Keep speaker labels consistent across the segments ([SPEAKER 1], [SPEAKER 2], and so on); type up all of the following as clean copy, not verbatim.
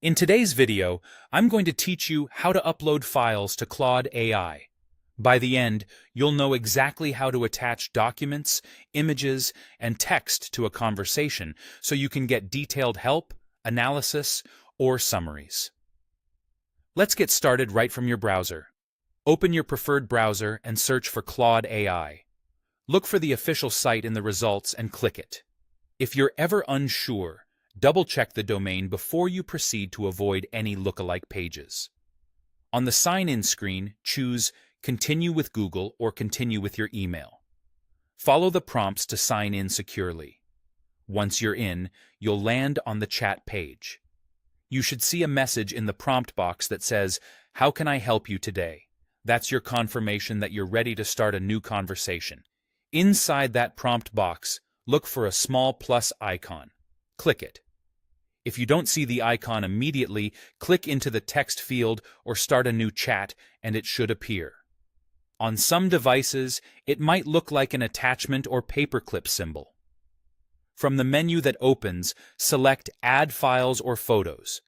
[SPEAKER 1] In today's video, I'm going to teach you how to upload files to Claude AI. By the end, you'll know exactly how to attach documents, images, and text to a conversation so you can get detailed help, analysis, or summaries. Let's get started right from your browser. Open your preferred browser and search for Claude AI. Look for the official site in the results and click it. If you're ever unsure, double-check the domain before you proceed to avoid any lookalike pages. On the sign-in screen, choose Continue with Google or Continue with your email. Follow the prompts to sign in securely. Once you're in, you'll land on the chat page. You should see a message in the prompt box that says, "How can I help you today?" That's your confirmation that you're ready to start a new conversation. Inside that prompt box, look for a small plus icon. Click it. If you don't see the icon immediately, click into the text field or start a new chat and it should appear. On some devices, it might look like an attachment or paperclip symbol. From the menu that opens, select Add Files or Photos.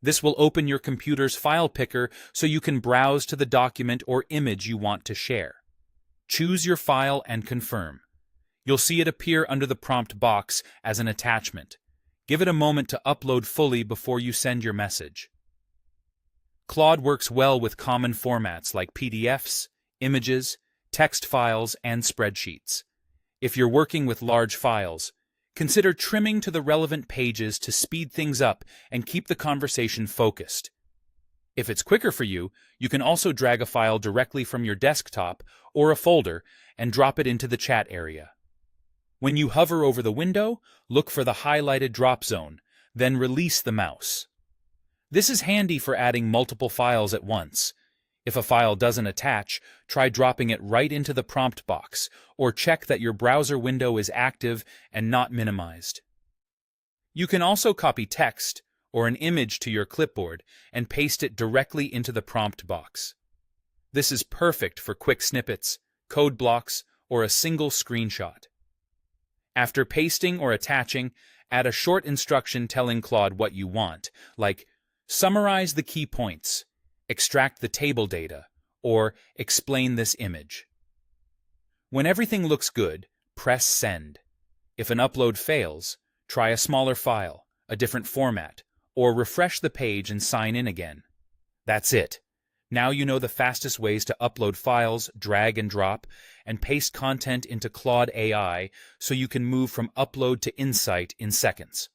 [SPEAKER 1] This will open your computer's file picker so you can browse to the document or image you want to share. Choose your file and confirm. You'll see it appear under the prompt box as an attachment. Give it a moment to upload fully before you send your message. Claude works well with common formats like PDFs, images, text files, and spreadsheets. If you're working with large files, consider trimming to the relevant pages to speed things up and keep the conversation focused. If it's quicker for you, you can also drag a file directly from your desktop or a folder and drop it into the chat area. When you hover over the window, look for the highlighted drop zone, then release the mouse. This is handy for adding multiple files at once. If a file doesn't attach, try dropping it right into the prompt box, or check that your browser window is active and not minimized. You can also copy text or an image to your clipboard and paste it directly into the prompt box. This is perfect for quick snippets, code blocks, or a single screenshot. After pasting or attaching, add a short instruction telling Claude what you want, like summarize the key points, extract the table data, or explain this image. When everything looks good, press send. If an upload fails, try a smaller file, a different format, or refresh the page and sign in again. That's it. Now you know the fastest ways to upload files, drag and drop, and paste content into Claude AI so you can move from upload to insight in seconds.